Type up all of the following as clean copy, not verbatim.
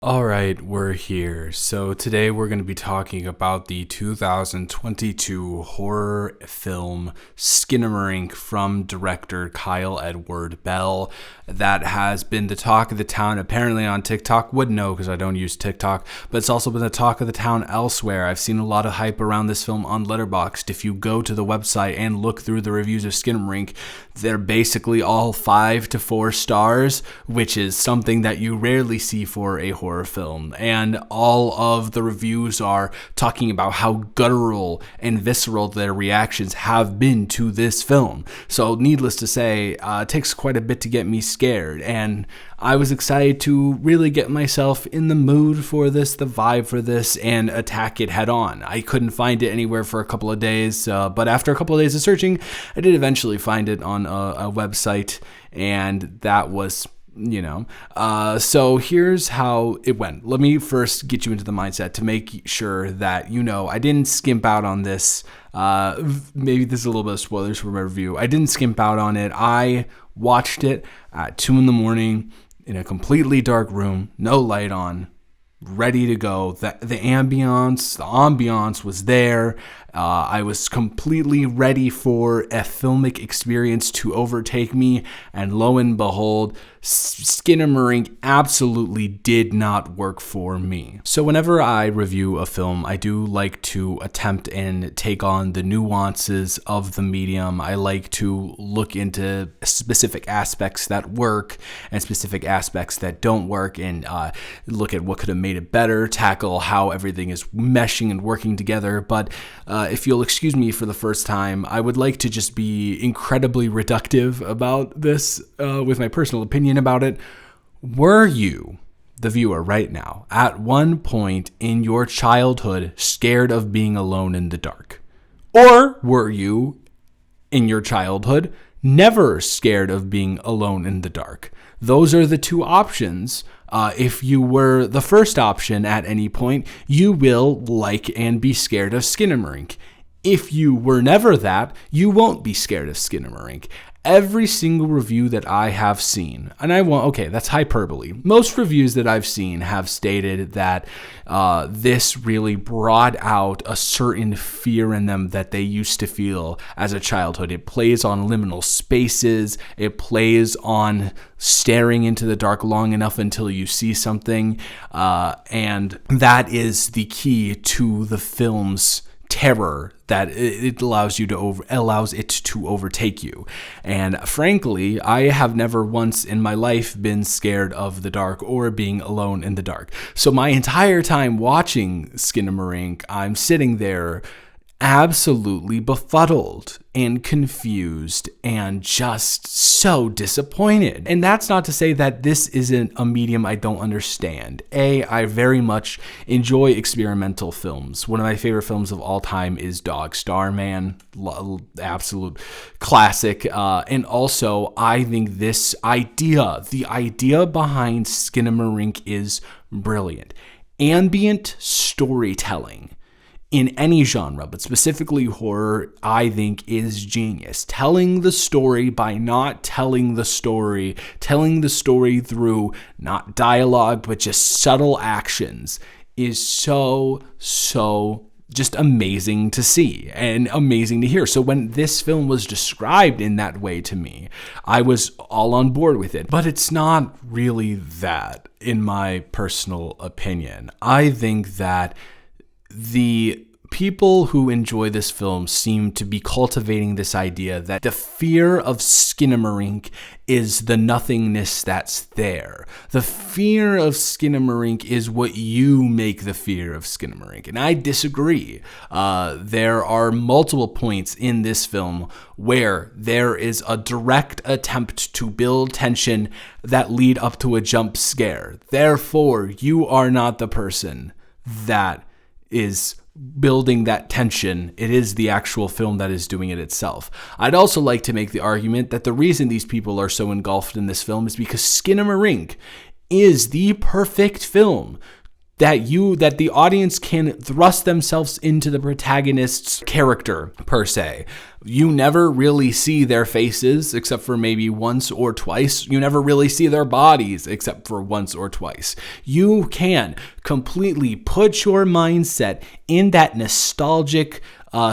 All right, we're here. So today we're going to be talking about the 2022 horror film Skinamarink from director Kyle Edward Bell. That has been the talk of the town apparently on TikTok. Wouldn't know because I don't use TikTok, but it's also been the talk of the town elsewhere. I've seen a lot of hype around this film on Letterboxd. If you go to the website and look through the reviews of Skinamarink, they're basically all 5 to 4 stars, which is something that you rarely see for a horror film. And all of the reviews are talking about how guttural and visceral their reactions have been to this film. So needless to say, it takes quite a bit to get me scared, and I was excited to really get myself in the mood for this, the vibe for this, and attack it head on. I couldn't find it anywhere for a couple of days, but after a couple of days of searching, I did eventually find it on a website, and that was so here's how it went. Let me first get you into the mindset to make sure that I didn't skimp out on this. Maybe this is a little bit of spoilers for my review. I didn't skimp out on it. I watched it at 2 a.m. in a completely dark room, no light on, ready to go. The ambiance was there. I was completely ready for a filmic experience to overtake me, and lo and behold, Skinamarink absolutely did not work for me. So whenever I review a film, I do like to attempt and take on the nuances of the medium. I like to look into specific aspects that work and specific aspects that don't work, and look at what could have made it better, tackle how everything is meshing and working together. But if you'll excuse me for the first time, I would like to just be incredibly reductive about this with my personal opinion about it. Were you, the viewer right now, at one point in your childhood scared of being alone in the dark? Or were you, in your childhood, never scared of being alone in the dark? Those are the two options. If you were the first option at any point, you will like and be scared of Skinamarink. If you were never that, you won't be scared of Skinamarink. Every single review that I have seen, and that's hyperbole. Most reviews that I've seen have stated that this really brought out a certain fear in them that they used to feel as a childhood. It plays on liminal spaces. It plays on staring into the dark long enough until you see something. And that is the key to the film's terror, that it allows it to overtake you. And frankly, I have never once in my life been scared of the dark or being alone in the dark. So my entire time watching Skinamarink, I'm sitting there absolutely befuddled and confused and just so disappointed. And that's not to say that this isn't a medium I don't understand. I very much enjoy experimental films. One of my favorite films of all time is Dog Starman, absolute classic. And also, I think the idea behind Skinamarink is brilliant. Ambient storytelling in any genre, but specifically horror, I think is genius. Telling the story by not telling the story through not dialogue, but just subtle actions is so just amazing to see and amazing to hear. So when this film was described in that way to me, I was all on board with it. But it's not really that, in my personal opinion. I think that the people who enjoy this film seem to be cultivating this idea that the fear of Skinamarink is the nothingness that's there. The fear of Skinamarink is what you make the fear of Skinamarink. And I disagree. There are multiple points in this film where there is a direct attempt to build tension that lead up to a jump scare. Therefore, you are not the person that is building that tension. It is the actual film that is doing it itself. I'd also like to make the argument that the reason these people are so engulfed in this film is because Skinamarink is the perfect film that the audience can thrust themselves into the protagonist's character, per se. You never really see their faces except for maybe once or twice. You never really see their bodies except for once or twice. You can completely put your mindset in that nostalgic,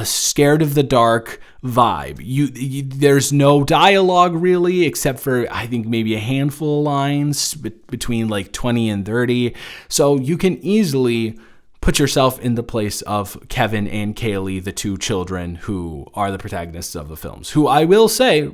scared of the dark vibe. There's no dialogue really, except for I think maybe a handful of lines between like 20 and 30. So you can easily put yourself in the place of Kevin and Kaylee, the two children who are the protagonists of the films, who I will say,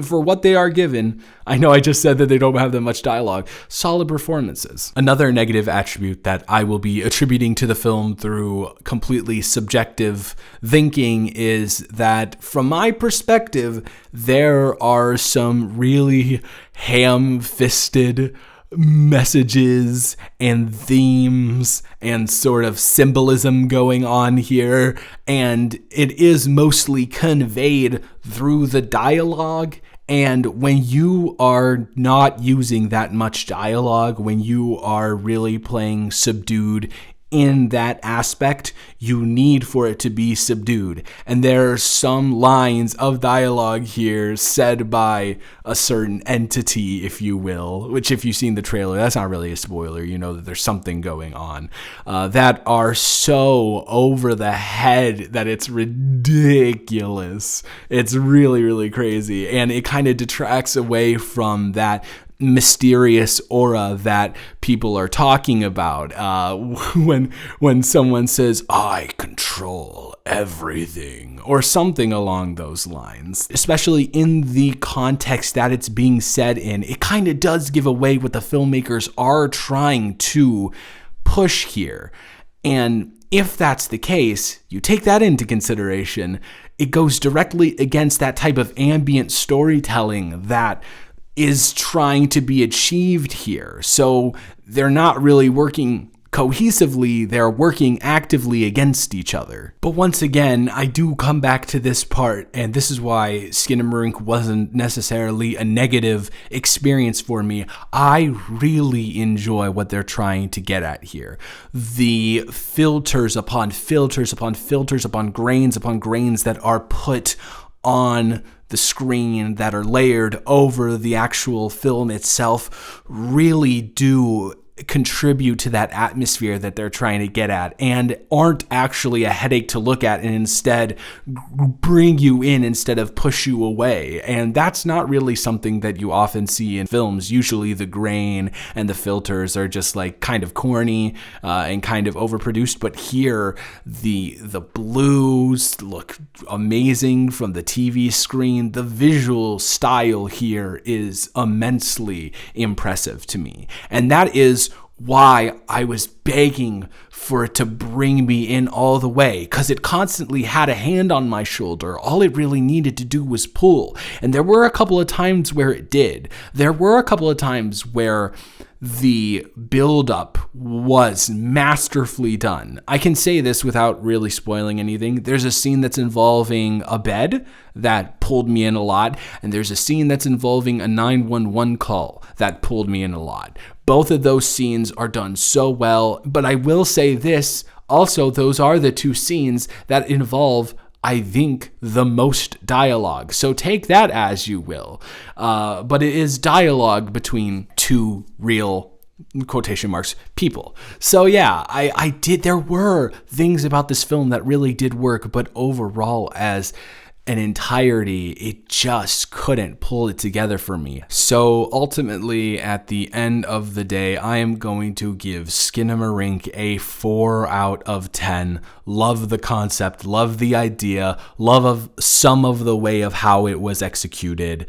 for what they are given, I know I just said that they don't have that much dialogue, solid performances. Another negative attribute that I will be attributing to the film through completely subjective thinking is that, from my perspective, there are some really ham-fisted messages and themes and sort of symbolism going on here, and it is mostly conveyed through the dialogue. And when you are not using that much dialogue, when you are really playing subdued in that aspect, you need for it to be subdued. And there are some lines of dialogue here said by a certain entity, if you will, which if you've seen the trailer, that's not really a spoiler. You know that there's something going on that are so over the head that it's ridiculous. It's really, really crazy. And it kind of detracts away from that mysterious aura that people are talking about when someone says, "I control everything," or something along those lines. Especially in the context that it's being said in, it kind of does give away what the filmmakers are trying to push here. And if that's the case, you take that into consideration, it goes directly against that type of ambient storytelling that is trying to be achieved here. So they're not really working cohesively, they're working actively against each other. But once again, I do come back to this part, and this is why Skinamarink wasn't necessarily a negative experience for me. I really enjoy what they're trying to get at here. The filters upon filters upon filters upon grains that are put on the screen, that are layered over the actual film itself, really do contribute to that atmosphere that they're trying to get at, and aren't actually a headache to look at, and instead bring you in instead of push you away. And that's not really something that you often see in films. Usually the grain and the filters are just like kind of corny and kind of overproduced, but here the blues look amazing from the TV screen. The visual style here is immensely impressive to me, and that is why I was begging for it to bring me in all the way, because it constantly had a hand on my shoulder. All it really needed to do was pull. And there were a couple of times where it did. There were a couple of times where the build-up was masterfully done. I can say this without really spoiling anything. There's a scene that's involving a bed that pulled me in a lot, and there's a scene that's involving a 911 call that pulled me in a lot. Both of those scenes are done so well, but I will say this, also, those are the two scenes that involve, I think, the most dialogue. So take that as you will. But it is dialogue between two real, quotation marks, people. So yeah, I did, there were things about this film that really did work, but overall as an entirety, it just couldn't pull it together for me. So ultimately, at the end of the day, I am going to give Skinamarink a 4 out of 10. Love the concept, love the idea, love of some of the way of how it was executed.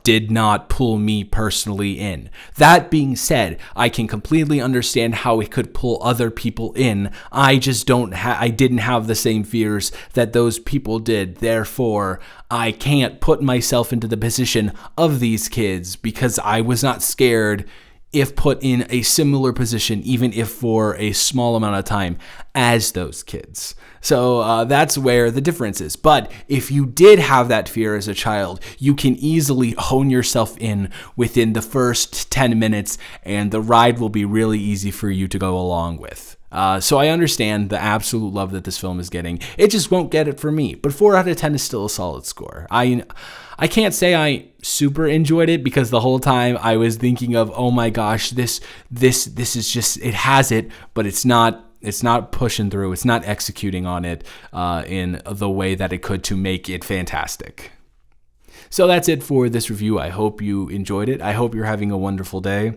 Did not pull me personally in. That being said, I can completely understand how it could pull other people in. I just I didn't have the same fears that those people did. Therefore, I can't put myself into the position of these kids because I was not scared if put in a similar position, even if for a small amount of time, as those kids. So that's where the difference is. But if you did have that fear as a child, you can easily hone yourself in within the first 10 minutes, and the ride will be really easy for you to go along with. So I understand the absolute love that this film is getting. It just won't get it for me. But 4 out of 10 is still a solid score. I can't say I super enjoyed it, because the whole time I was thinking of, oh my gosh, this is just, it has it, but it's not pushing through. It's not executing on it in the way that it could to make it fantastic. So that's it for this review. I hope you enjoyed it. I hope you're having a wonderful day.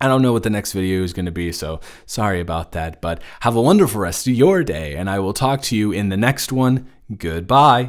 I don't know what the next video is going to be, so sorry about that, but have a wonderful rest of your day, and I will talk to you in the next one. Goodbye.